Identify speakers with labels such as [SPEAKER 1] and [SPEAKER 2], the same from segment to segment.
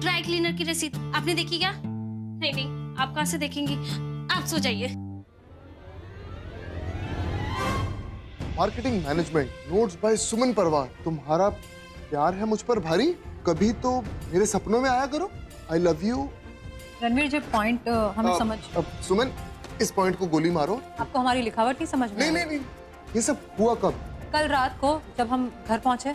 [SPEAKER 1] Dry cleaner की रसीद आपने देखी क्या? नहीं नहीं, आप कहाँ से देखेंगी? आप सो जाइए।
[SPEAKER 2] मार्केटिंग मैनेजमेंट नोट्स बाय सुमन परवार। तुम्हारा प्यार है मुझ पर भारी, कभी तो मेरे सपनों में आया करो। I love you.
[SPEAKER 3] रणवीर, जो पॉइंट हमें समझ।
[SPEAKER 2] अब सुमन, इस पॉइंट को गोली मारो।
[SPEAKER 3] आपको हमारी लिखावट नहीं समझ में?
[SPEAKER 2] नहीं नहीं नहीं, ये सब हुआ कब?
[SPEAKER 3] कल रात को जब हम घर पहुंचे।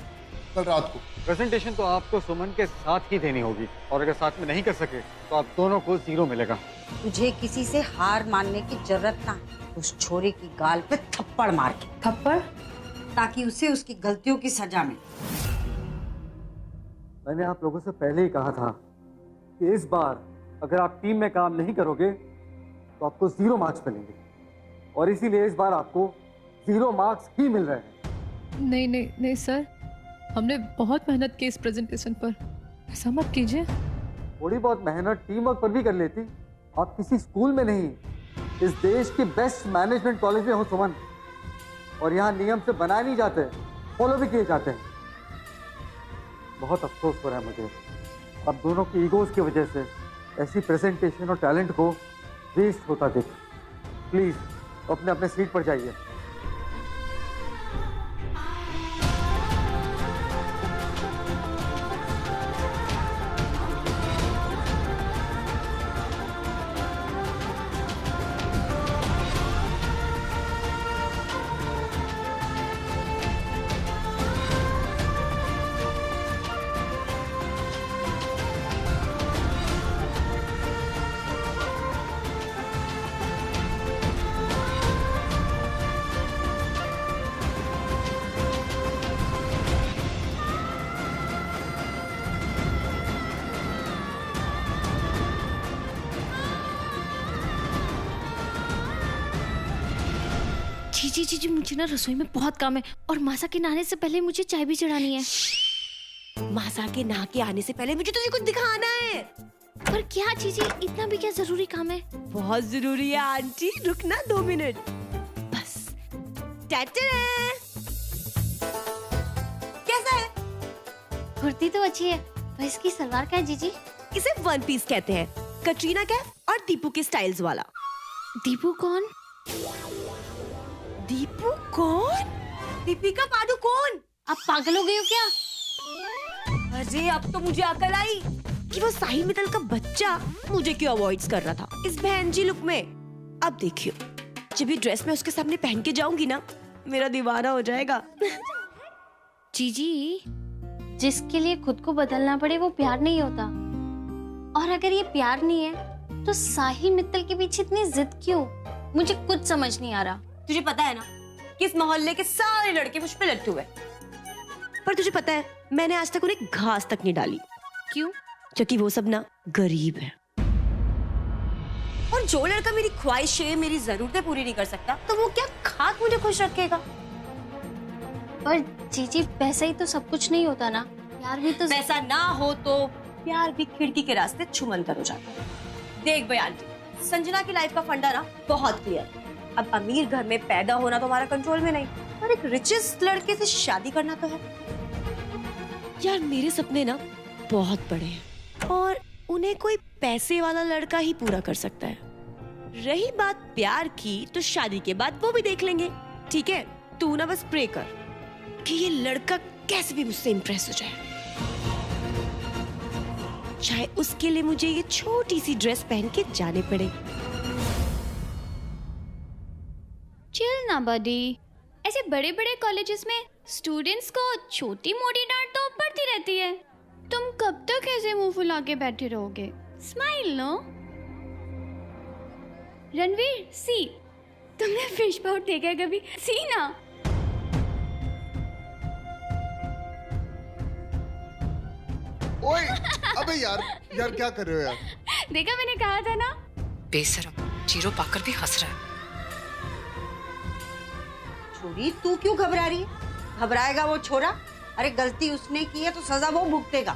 [SPEAKER 2] कल रात को?
[SPEAKER 4] प्रेजेंटेशन तो आपको सुमन के साथ ही देनी होगी, और अगर साथ में नहीं कर सके तो आप दोनों को 0 मिलेगा।
[SPEAKER 5] तुझे किसी से हार मानने की जरूरत ना, उस छोरे की गाल पे थप्पड़ मार के।
[SPEAKER 3] थप्पड़?
[SPEAKER 5] ताकि उसे उसकी गलतियों की सजा मिले।
[SPEAKER 4] मैंने आप लोगों से पहले ही कहा था कि इस बार अगर आप टीम में काम नहीं करोगे तो आपको 0 मार्क्स मिलेंगे, और इसीलिए इस बार आपको 0 मार्क्स ही मिल रहे हैं।
[SPEAKER 6] नहीं नहीं नहीं सर, हमने बहुत मेहनत की इस प्रेजेंटेशन पर, ऐसा मत कीजिए।
[SPEAKER 4] थोड़ी बहुत मेहनत टीम वर्क पर भी कर लेती। आप किसी स्कूल में नहीं, इस देश के बेस्ट मैनेजमेंट कॉलेज में हो सुमन, और यहाँ नियम से बनाए नहीं जाते, फॉलो भी किए जाते हैं। बहुत अफसोस हो रहा है मुझे अब दोनों की ईगोज की वजह से ऐसी प्रेजेंटेशन और टैलेंट को वेस्ट होता देख। प्लीज अपने अपने सीट पर जाइए।
[SPEAKER 1] जी जी जी, मुझे ना रसोई में बहुत काम है, और मासा के नहाने से पहले मुझे चाय भी चढ़ानी है।
[SPEAKER 7] मासा के नहा के आने से पहले मुझे तुझे कुछ दिखाना है।
[SPEAKER 1] पर क्या चीजें, इतना भी क्या जरूरी काम है?
[SPEAKER 7] बहुत जरूरी है आंटी, रुकना 2 मिनट बस। टाटा। कैसा है?
[SPEAKER 1] कुर्ती तो अच्छी है, पर इसकी सलवार क्या है जीजी?
[SPEAKER 7] इसे 1 पीस कहते हैं, कटरीना कैफ और दीपू के स्टाइल्स वाला।
[SPEAKER 1] दीपू कौन?
[SPEAKER 7] दीपू कौन? दीपिका पादुकोण।
[SPEAKER 1] आप पागल हो गए हो क्या?
[SPEAKER 7] अरे अब तो मुझे अकल आई कि वो साहिल मित्तल का बच्चा मुझे क्यों अवॉइड कर रहा था इस बहन जी लुक में। अब देखियो, जब ये ड्रेस मैं उसके सामने पहन के जाऊंगी ना, मेरा दीवाना हो जाएगा।
[SPEAKER 1] जीजी, जिसके लिए खुद को बदलना पड़े वो प्यार नहीं होता, और अगर ये प्यार नहीं है तो साहिल मित्तल के पीछे इतनी जिद क्यों? मुझे कुछ समझ नहीं आ रहा।
[SPEAKER 7] तुझे पता है ना कि इस मोहल्ले के सारे लड़के मुझ पे लट्टू है, पर तुझे पता है मैंने आज तक उन्हें घास तक नहीं डाली।
[SPEAKER 1] क्यों?
[SPEAKER 7] क्योंकि वो सब ना गरीब है, और जो लड़का मेरी ख्वाहिशें, मेरी जरूरतें पूरी नहीं कर सकता, तो वो क्या खाक मुझे खुश रखेगा?
[SPEAKER 1] पर जीजी, पैसा ही तो सब कुछ नहीं होता ना, प्यार भी तो।
[SPEAKER 7] पैसा ना हो तो प्यार भी खिड़की के रास्ते छुमंतर हो जाता है। देख भाई आंटी, संजना की लाइफ का फंडा ना बहुत क्लियर है। अब अमीर घर में पैदा होना तो हमारा कंट्रोल में नहीं, पर एक रिचेस्ट लड़के से शादी करना तो है। यार मेरे सपने ना बहुत बड़े हैं, और उन्हें कोई पैसे वाला लड़का ही पूरा कर सकता है। रही बात प्यार की, तो शादी के बाद वो भी देख लेंगे। ठीक है, तू ना बस प्रे कर कि ये लड़का कैसे भी मुझसे इंप्रेस हो जाए, चाहे उसके लिए मुझे ये छोटी सी ड्रेस पहन के जाने पड़े।
[SPEAKER 1] चिल ना बडी, ऐसे बड़े बड़े कॉलेजेस में स्टूडेंट्स को छोटी मोटी डांट तो पड़ती रहती है। तुम कब तक ऐसे मुंह फुला के बैठे रहोगे? Smile no. रणवीर, सी, तुमने फिश पाउट देखा है कभी? सी ना।
[SPEAKER 2] ओए, अबे यार क्या कर रहे हो यार?
[SPEAKER 1] देखा, मैंने कहा था ना।
[SPEAKER 8] बेशरम, जीरो पाकर भी हंस रहा है।
[SPEAKER 5] छोरी, तू क्यों घबरा रही है? घबराएगा वो छोरा? अरे गलती उसने की है तो सजा वो भुगतेगा।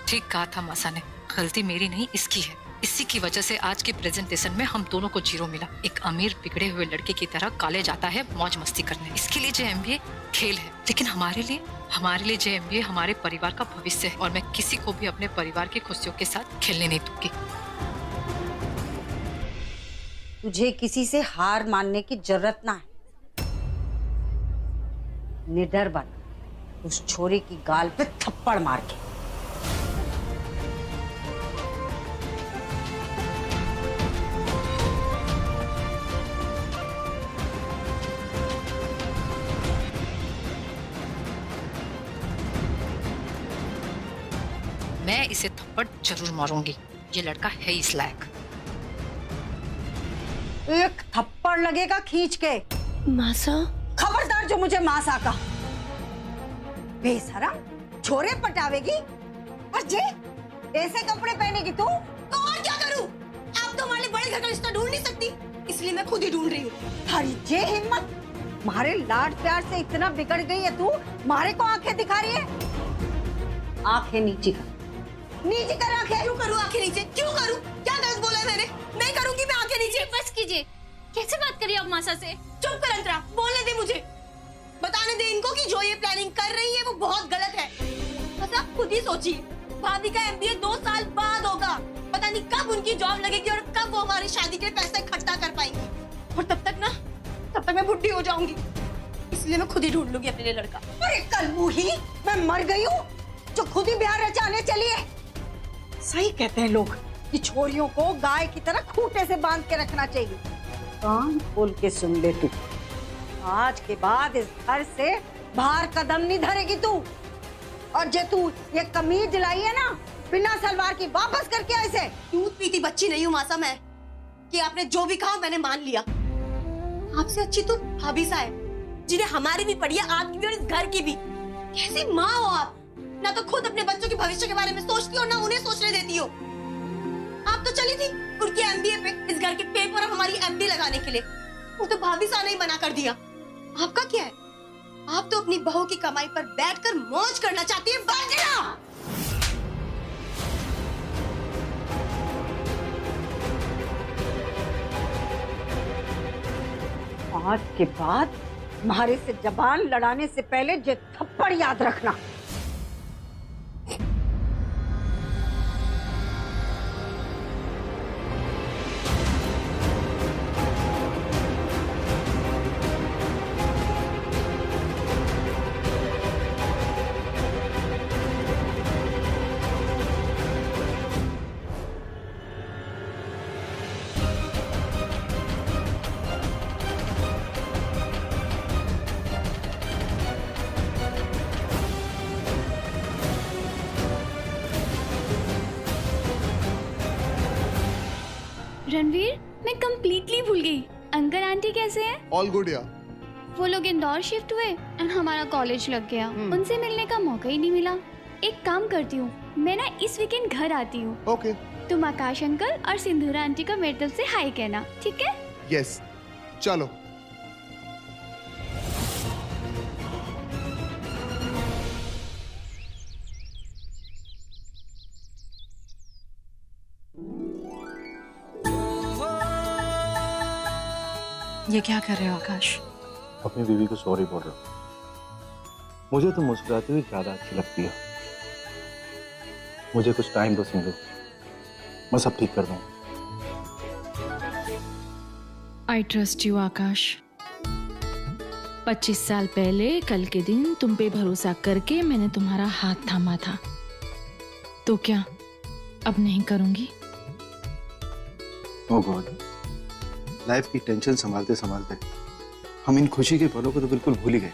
[SPEAKER 8] ठीक कहा था मासा ने, गलती मेरी नहीं इसकी है, इसी की वजह से आज के प्रेजेंटेशन में हम दोनों को 0 मिला। एक अमीर बिगड़े हुए लड़के की तरह कॉलेज आता है मौज मस्ती करने। इसके लिए JMBA खेल है, लेकिन हमारे लिए JMBA हमारे परिवार का भविष्य है और मैं किसी को भी अपने परिवार की खुशियों के साथ खेलने नहीं दूंगी।
[SPEAKER 5] तुझे किसी से हार मानने की जरूरत ना है। निडर बन, उस छोरी की गाल पे थप्पड़ मार के।
[SPEAKER 8] मैं इसे थप्पड़ जरूर मारूंगी, ये लड़का है इस लायक।
[SPEAKER 5] एक थप्पड़ लगेगा खींच के।
[SPEAKER 1] मासा,
[SPEAKER 5] खबरदार जो मुझे मासा का। बेशरम, छोरे पटावेगी और जे ऐसे कपड़े पहनेगी तू
[SPEAKER 7] तो और क्या करूं? आप तो हमारे बड़े घर का रिश्ता ढूंढ नहीं सकती, इसलिए मैं खुद ही ढूंढ रही हूँ।
[SPEAKER 5] थारी जे हिम्मत, मारे लाड प्यार से इतना बिगड़ गई है तू, मारे को आंखें दिखा रही है। आंखें नीचे कर, नीचे कर आंखें।
[SPEAKER 7] क्यों करूं आंखें नीचे? क्यों करूं? क्या गलत बोला है मैंने? नहीं करूंगी मैं आंखें नीचे।
[SPEAKER 1] बस कीजिए। कैसे बात करिए आप मासा से?
[SPEAKER 7] चुप कर अंतरा, बोलने दे मुझे। बताने दे इनको कि जो ये प्लानिंग कर रही है वो बहुत गलत है। बस आप खुद ही सोचिए, भाभी का MBA 2 साल बाद होगा। पता नहीं कब उनकी जॉब लगेगी और कब वो हमारी शादी के पैसे इकट्ठा कर पाएंगी। और तब तक मैं बुढ़ी हो जाऊंगी। इसलिए मैं खुद ही ढूंढ लूंगी अपने लिए लड़का।
[SPEAKER 5] अरे कलमुही, मैं मर गई हूँ जो खुद ही बिहार रचाने चली है। सही कहते हैं लोग कि छोरियों को गाय की तरह खूंटे से बांध के रखना चाहिए। कान खोल के सुन ले तू, आज के बाद इस घर से बाहर कदम नहीं धरेगी तू। और जे तू ये कमीज लाई है ना बिना सलवार की, वापस करके ऐसे।
[SPEAKER 7] दूध पीती बच्ची नहीं हूँ मासा मैं, कि आपने जो भी कहा मैंने मान लिया। आपसे अच्छी तो भाभी सा है, जिन्हें हमारी भी पड़ी है, आपकी भी और इस घर की भी। कैसी माँ हो आप? ना तो खुद अपने बच्चों के भविष्य के बारे में सोचती हो, ना उन्हें सोचने देती हो। आप तो चली थी उनकी MBA पे, इस घर के पेपर और हमारी FD लगाने के लिए। वो तो भाभी सा नहीं मना कर दिया। आपका क्या है? आप तो अपनी बहू की कमाई पर बैठकर मौज करना चाहती है। बाजना!
[SPEAKER 5] आज के बाद तुम्हारे से जबान लड़ाने से पहले जे थप्पड़ याद रखना।
[SPEAKER 1] रणवीर, मैं कंप्लीटली भूल गई। अंकल आंटी कैसे हैं?
[SPEAKER 2] ऑल गुड या।
[SPEAKER 1] वो लोग इंदौर शिफ्ट हुए और हमारा कॉलेज लग गया। उनसे मिलने का मौका ही नहीं मिला। एक काम करती हूँ, मैं ना इस वीकेंड घर आती हूँ।
[SPEAKER 2] ओके।
[SPEAKER 1] तुम आकाश अंकल और सिंधुरा आंटी को मेरी तरफ से हाय कहना, ठीक है?
[SPEAKER 2] यस, चलो।
[SPEAKER 3] ये क्या कर रहे हो आकाश?
[SPEAKER 9] अपनी बीवी को सॉरी बोल रहा हूँ। मुझे तो मुस्कुराती हुई ज्यादा अच्छी लगती है। मुझे कुछ टाइम दो सिंधु, मैं सब ठीक कर दूंगा।
[SPEAKER 10] आई ट्रस्ट यू आकाश। 25 साल पहले कल के दिन तुम पे भरोसा करके मैंने तुम्हारा हाथ थामा था, तो क्या अब नहीं करूंगी?
[SPEAKER 9] ओह गॉड, लाइफ की टेंशन संभालते संभालते हम इन खुशी के पलों को तो बिल्कुल भूल ही गए।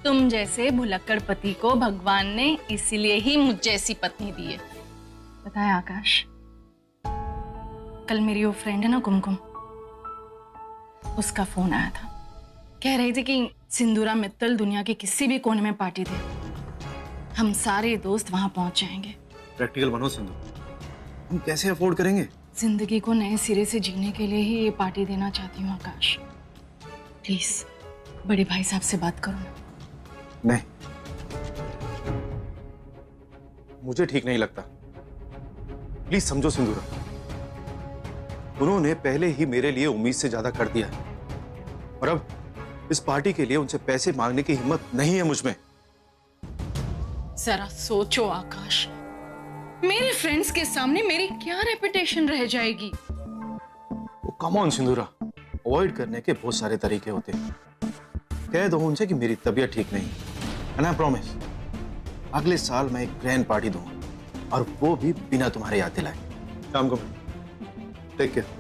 [SPEAKER 10] तुम जैसे भुलक्कड़ पति को भगवान ने इसीलिए ही मुझ जैसी पत्नी दी है। पता है आकाश, कल मेरी वो फ्रेंड है ना कुमकुम, उसका फोन आया था। कह रही थी कि सिंदूरा मित्तल दुनिया के किसी भी कोने में पार्टी दे, हम सारे दोस्त वहां पहुंच जाएंगे।
[SPEAKER 9] प्रैक्टिकल बनो सिंधु, हम कैसे अफोर्ड करेंगे?
[SPEAKER 10] जिंदगी को नए सिरे से जीने के लिए ही ये पार्टी देना चाहती हूँ आकाश। प्लीज बड़े भाई साहब से बात करो ना।
[SPEAKER 9] नहीं, मुझे ठीक नहीं लगता। प्लीज समझो सिंदूरा, उन्होंने पहले ही मेरे लिए उम्मीद से ज्यादा कर दिया है और अब इस पार्टी के लिए उनसे पैसे मांगने की हिम्मत नहीं है मुझ में।
[SPEAKER 10] जरा सोचो आकाश, मेरे फ्रेंड्स के सामने मेरी क्या रेपुटेशन रह जाएगी?
[SPEAKER 9] कम ऑन सिंदूरा, अवॉइड करने के बहुत सारे तरीके होते हैं। कह दो उनसे कि मेरी तबीयत ठीक नहीं है ना, प्रॉमिस अगले साल मैं एक ग्रैंड पार्टी दूंगा और वो भी बिना तुम्हारे याद दिलाए। शाम को टेक केयर।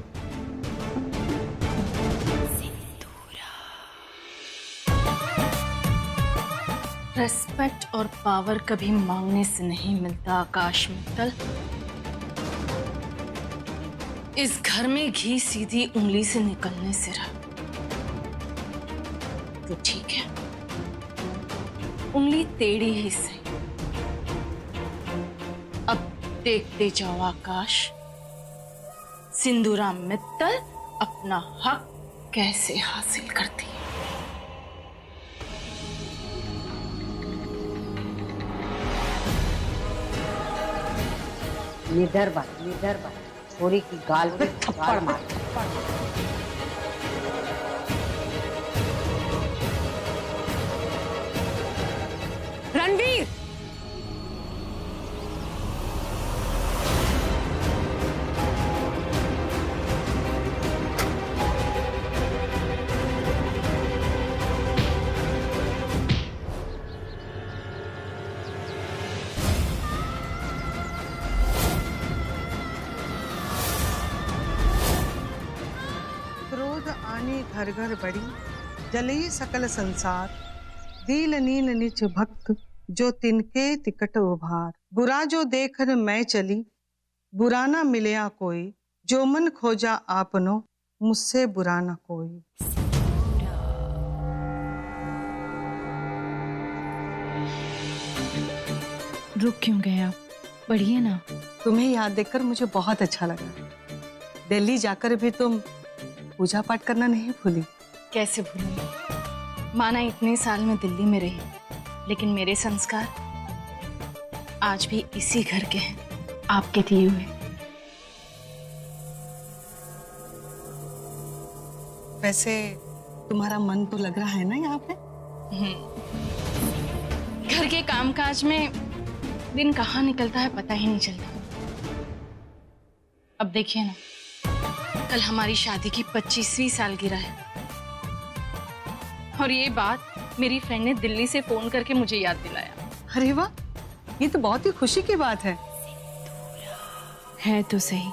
[SPEAKER 10] रेस्पेक्ट और पावर कभी मांगने से नहीं मिलता आकाश मित्तल। इस घर में घी सीधी उंगली से निकलने से रहा तो ठीक है, उंगली टेढ़ी ही सही। अब देखते जाओ आकाश, सिंदूरा मित्तल अपना हक कैसे हासिल करती है।
[SPEAKER 5] निधर बात छोरी की गाल पे थप्पड़ मार।
[SPEAKER 7] रणवीर,
[SPEAKER 11] घर घर बड़ी जलई सकल संसार, दील नील निच भक्त जो तिनके तिकट उभार। बुरा जो देखन मैं चली, बुरा ना मिलया कोई, जो मन खोजा आपनो मुझसे बुरा ना कोई।
[SPEAKER 3] रुक क्यों गए आप? पढ़िए ना।
[SPEAKER 11] तुम्हें याद देखकर मुझे बहुत अच्छा लगा। दिल्ली जाकर भी तुम पूजा पाठ करना नहीं भूली?
[SPEAKER 10] कैसे भूलूंगी? माना इतने साल में दिल्ली में रही, लेकिन मेरे संस्कार आज भी इसी घर के हैं, आपके दिए हुए।
[SPEAKER 11] वैसे तुम्हारा मन तो लग रहा है ना यहाँ पे?
[SPEAKER 10] घर के कामकाज में दिन कहाँ निकलता है पता ही नहीं चलता। अब देखिए ना, कल हमारी शादी की 25वीं सालगिरह है और ये बात मेरी फ्रेंड ने दिल्ली से फोन करके मुझे याद दिलाया।
[SPEAKER 11] अरे वाह, ये तो बहुत ही खुशी की बात है।
[SPEAKER 3] है तो सही,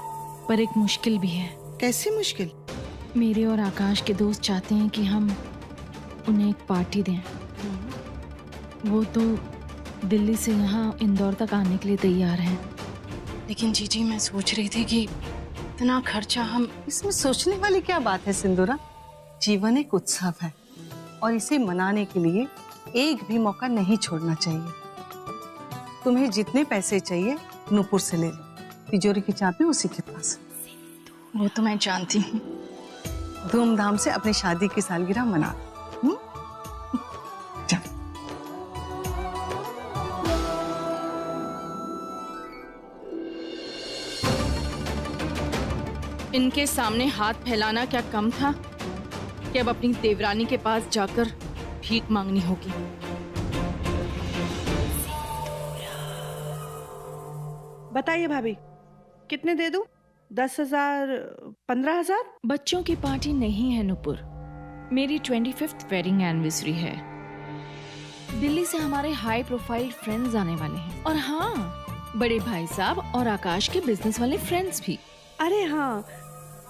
[SPEAKER 3] पर एक मुश्किल भी है।
[SPEAKER 11] कैसी मुश्किल?
[SPEAKER 3] मेरे और आकाश के दोस्त चाहते हैं कि हम उन्हें एक पार्टी दें। वो तो दिल्ली से यहाँ इंदौर तक आने के लिए तैयार हैं।
[SPEAKER 10] लेकिन जीजी, मैं सोच रही थी कि इतना खर्चा हम...
[SPEAKER 11] इसमें सोचने वाली क्या बात है सिंदूरा? जीवन एक उत्सव है और इसे मनाने के लिए एक भी मौका नहीं छोड़ना चाहिए। तुम्हें जितने पैसे चाहिए नूपुर से ले लो, तिजोरी की चाबी उसी के पास।
[SPEAKER 10] वो तो मैं जानती हूँ।
[SPEAKER 11] धूमधाम से अपनी शादी की सालगिरह मना।
[SPEAKER 10] इनके सामने हाथ फैलाना क्या कम था कि अब अपनी देवरानी के पास जाकर भीख मांगनी होगी।
[SPEAKER 12] बताइए भाभी, कितने दे दूं? 10,000, 15,000?
[SPEAKER 3] बच्चों की पार्टी नहीं है नुपुर, मेरी 25th वेडिंग एनिवर्सरी है। दिल्ली से हमारे हाई प्रोफाइल फ्रेंड्स आने वाले हैं और हाँ, बड़े भाई साहब और आकाश के बिजनेस वाले फ्रेंड्स भी।
[SPEAKER 12] अरे हाँ,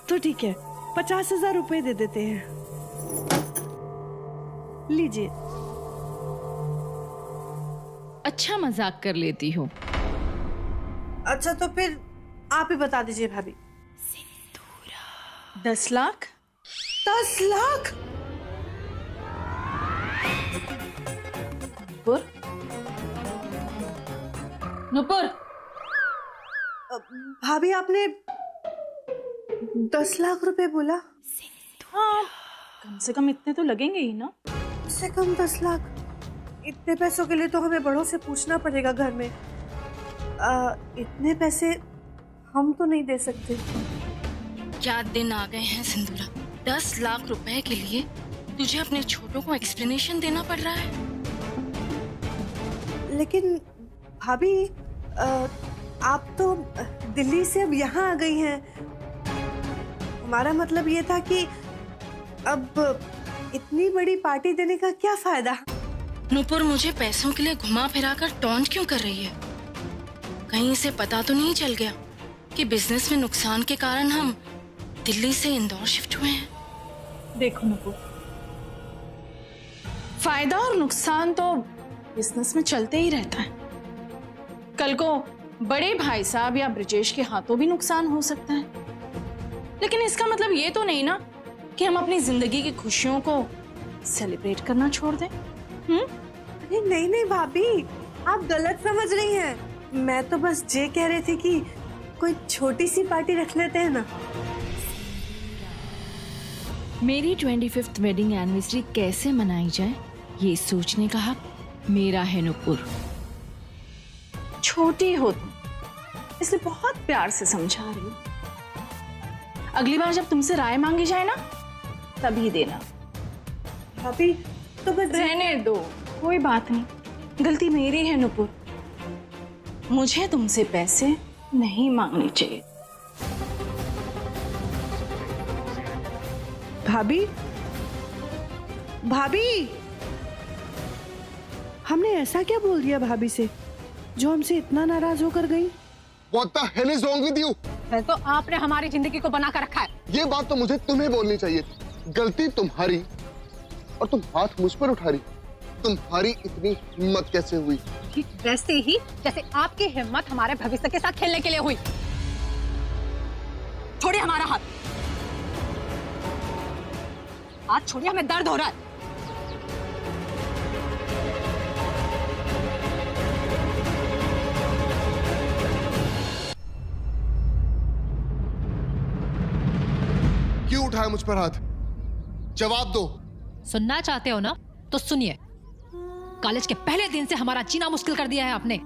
[SPEAKER 12] तो ठीक है, 50,000 रुपए दे देते हैं। लीजिए।
[SPEAKER 3] अच्छा मजाक कर लेती हो।
[SPEAKER 12] अच्छा तो फिर आप ही बता दीजिए भाभी।
[SPEAKER 10] 10 लाख?
[SPEAKER 12] 10 लाख?
[SPEAKER 10] नुपुर,
[SPEAKER 12] भाभी आपने 10 लाख रुपए बोला?
[SPEAKER 10] हाँ, कम से कम इतने तो लगेंगे ही ना।
[SPEAKER 12] कम से कम 10 लाख? इतने पैसों के लिए तो हमें बड़ों से पूछना पड़ेगा घर में। इतने पैसे
[SPEAKER 7] हम तो नहीं दे सकते।
[SPEAKER 10] क्या दिन आ गए हैं सिंदूरा, 10 लाख रुपए के लिए तुझे अपने छोटों को एक्सप्लेनेशन देना पड़ रहा है।
[SPEAKER 5] लेकिन भाभी आप तो दिल्ली से अब यहाँ आ गई हैं। हमारा मतलब ये था कि अब इतनी बड़ी पार्टी देने का क्या फायदा।
[SPEAKER 10] नूपुर मुझे पैसों के लिए घुमा फिरा कर टॉन्ट क्यों कर रही है? कहीं इसे पता तो नहीं चल गया कि बिजनेस में नुकसान के कारण हम दिल्ली से इंदौर शिफ्ट हुए हैं?
[SPEAKER 3] देखो नूपुर, फायदा और नुकसान तो बिजनेस में चलते ही रहता है। कल को बड़े भाई साहब या ब्रिजेश के हाथों भी नुकसान हो सकता है, लेकिन इसका मतलब ये तो नहीं ना कि हम अपनी जिंदगी की खुशियों को सेलिब्रेट करना छोड़ दें।
[SPEAKER 5] अरे नहीं नहीं भाभी, आप गलत समझ रही हैं। मैं तो बस ये कह रही थी कि कोई छोटी सी पार्टी रख लेते हैं ना।
[SPEAKER 3] मेरी 25th वेडिंग एनिवर्सरी कैसे मनाई जाए ये सोचने का हक मेरा है नूपुर। छोटी हो तुम, इसलिए बहुत प्यार से समझा रही हूँ। अगली बार जब तुमसे राय मांगी जाए ना, तभी देना।
[SPEAKER 5] भाभी तो बस
[SPEAKER 3] रहने दो, कोई बात नहीं, गलती मेरी है नूपुर। मुझे तुमसे पैसे नहीं मांगने चाहिए।
[SPEAKER 12] भाभी, भाभी, हमने ऐसा क्या बोल दिया भाभी से जो हमसे इतना नाराज होकर गई?
[SPEAKER 2] What the hell is wrong with you?
[SPEAKER 6] तो आपने हमारी जिंदगी को बना कर रखा है।
[SPEAKER 2] ये बात तो मुझे तुम्हें बोलनी चाहिए थी। गलती तुम्हारी और तुम हाथ मुझ पर उठा रही। तुम्हारी इतनी हिम्मत कैसे हुई?
[SPEAKER 6] वैसे ही जैसे आपकी हिम्मत हमारे भविष्य के साथ खेलने के लिए हुई। छोड़िए हमारा हाथ, हाथ छोड़िए, हमें दर्द हो रहा है।
[SPEAKER 2] क्यों उठाया मुझ पर हाथ? जवाब दो।
[SPEAKER 6] सुनना चाहते हो ना तो सुनिए। कॉलेज के पहले दिन से हमारा जीना मुश्किल कर दिया है आपने।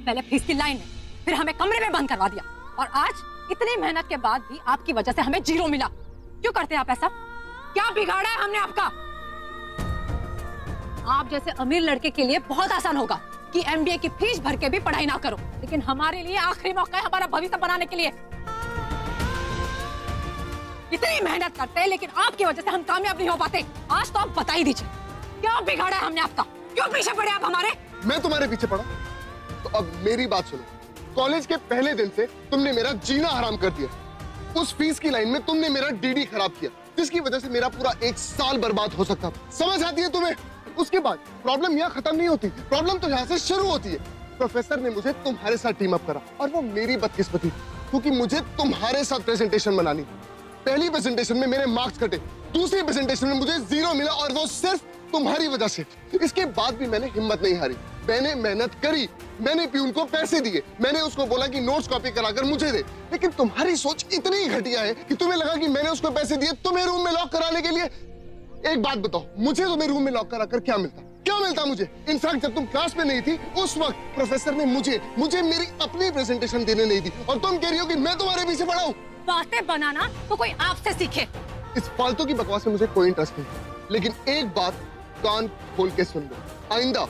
[SPEAKER 6] पहले फीस की लाइन में, फिर हमें कमरे में बंद करवा दिया, और आज इतनी मेहनत के बाद भी आपकी वजह से हमें 0 मिला। क्यों करते हैं आप ऐसा? क्या बिगाड़ा है हमने आपका? आप जैसे अमीर लड़के के लिए बहुत आसान होगा कि MBA की फीस भर के भी पढ़ाई ना करो, लेकिन हमारे लिए आखिरी मौका है हमारा भविष्य बनाने के लिए। इतनी मेहनत करते हैं लेकिन आपकी वजह से हम कामयाब नहीं हो पाते। आज तो आप बता ही दीजिए, क्या बिगाड़ा है हमने आपका? क्यों पीछे पड़े आप हमारे?
[SPEAKER 2] मैं तुम्हारे पीछे पड़ा? तो अब मेरी बात सुनो। कॉलेज के पहले दिन से तुमने मेरा जीना हराम कर दिया। उस फीस की लाइन में तुमने मेरा DD खराब किया, जिसकी वजह से मेरा पूरा 1 साल बर्बाद हो सकता था। समझ आती है तुम्हें? उसके बाद प्रॉब्लम यहाँ खत्म नहीं होती, प्रॉब्लम तो यहाँ से शुरू होती है। प्रोफेसर ने मुझे तुम्हारे साथ टीम अप करा, और वो मेरी बदकिस्मती क्योंकि मुझे तुम्हारे साथ प्रेजेंटेशन बनानी। पहली प्रेजेंटेशन में मेरे मार्क्स कटे, दूसरी प्रेजेंटेशन में मुझे 0 मिला, और वो सिर्फ तुम्हारी वजह से। इसके बाद भी मैंने हिम्मत नहीं हारी, मैंने मेहनत करी, मैंने प्यून को पैसे दिए, मैंने उसको बोला कि नोट्स कॉपी कराकर मुझे दे। लेकिन तुम्हारी सोच इतनी घटिया है कि तुम्हें लगा कि मैंने उसको पैसे दिए तुम्हें रूम में लॉक कराने के लिए। एक बात बताओ, मुझे तुम्हें रूम में लॉक कराकर क्या मिलता? क्या मिलता मुझे? इनफैक्ट जब तुम क्लास में नहीं थी उस वक्त प्रोफेसर ने मुझे मेरी अपनी प्रेजेंटेशन देने नहीं दी, और तुम कह रही हो कि मैं तुम्हारे पीछे पड़ा हूँ।
[SPEAKER 6] बातें बनाना तो कोई आपसे सीखे।
[SPEAKER 2] इस फालतू की बकवास में मुझे कोई इंटरेस्ट नहीं, लेकिन एक बात कान खोल के सुन लो। आइंदा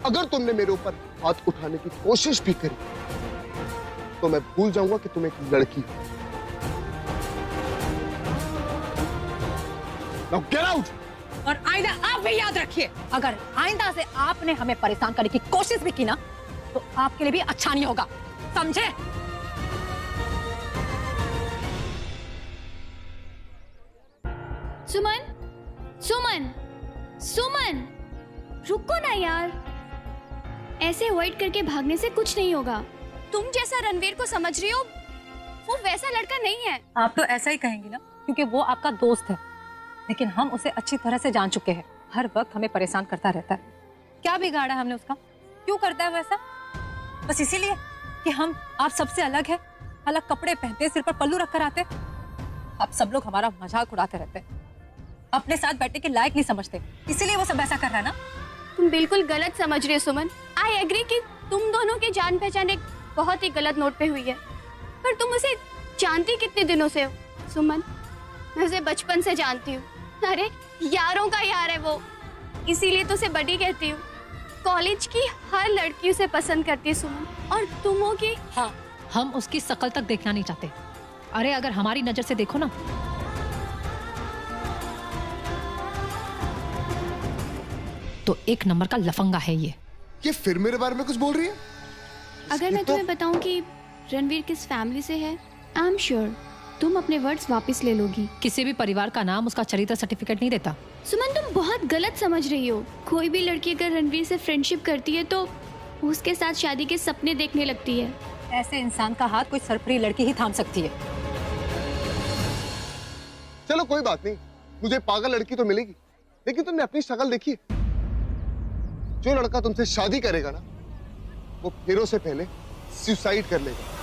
[SPEAKER 2] अगर तुमने मेरे ऊपर हाथ उठाने की कोशिश भी करी तो मैं भूल जाऊंगा कि तुम एक लड़की हो। Now get out!
[SPEAKER 6] और आइंदा आप भी याद रखिए, अगर आइंदा से आपने हमें परेशान करने की कोशिश भी की ना, तो आपके लिए भी अच्छा नहीं होगा, समझे?
[SPEAKER 1] सुमन, सुमन, सुमन, रुको ना यार। ऐसे अवॉइड करके भागने से कुछ नहीं होगा। तुम जैसा रणवीर को समझ रही हो, वो वैसा लड़का नहीं है।
[SPEAKER 6] आप तो ऐसा ही कहेंगी ना, क्योंकि वो आपका दोस्त है, लेकिन हम उसे अच्छी तरह से जान चुके हैं। हर वक्त हमें परेशान करता रहता है। क्या बिगाड़ा है हमने उसका? क्यों करता है वैसा? बस इसीलिए कि हम आप सबसे अलग है, अलग कपड़े पहनते, सिर पर पल्लू रखकर आते। आप सब लोग हमारा मजाक उड़ाते रहते हैं, अपने साथ बैठने के लायक नहीं समझते, इसीलिए वो सब ऐसा कर रहा है ना।
[SPEAKER 1] तुम बिल्कुल गलत समझ रहे हो सुमन। आई एग्री कि तुम दोनों की जान पहचान एक बहुत ही गलत नोट पे हुई है, पर तुम उसे जानती कितने दिनों से हो? सुमन, मैं उसे बचपन से जानती हूँ। अरे यारों का यार है वो, इसीलिए तो उसे बड़ी कहती हूँ। कॉलेज की हर लड़की उसे पसंद करती है सुमन, और तुम हो कि
[SPEAKER 6] हाँ,
[SPEAKER 8] हम उसकी शक्ल तक देखना नहीं चाहते। अरे अगर हमारी नजर से देखो ना, तो एक नंबर का लफंगा है ये
[SPEAKER 2] फिर मेरे बारे में कुछ बोल रही है?
[SPEAKER 1] अगर मैं तुम्हें बताऊं कि रणवीर किस फैमिली से है, आई एम श्योर तुम अपने वर्ड्स वापस ले लोगी।
[SPEAKER 8] किसी भी परिवार का नाम उसका चरित्र सर्टिफिकेट नहीं देता।
[SPEAKER 1] सुमन, तुम बहुत गलत समझ रही हो। कोई भी लड़की अगर रणवीर से फ्रेंडशिप करती है तो उसके साथ शादी के सपने देखने लगती है।
[SPEAKER 6] ऐसे इंसान का हाथ कोई सरपरी लड़की ही थाम सकती है।
[SPEAKER 2] चलो कोई बात नहीं, मुझे पागल लड़की तो मिलेगी, लेकिन तुमने अपनी शक्ल देखी है? जो लड़का तुमसे शादी करेगा ना, वो फेरों से पहले सुसाइड कर लेगा।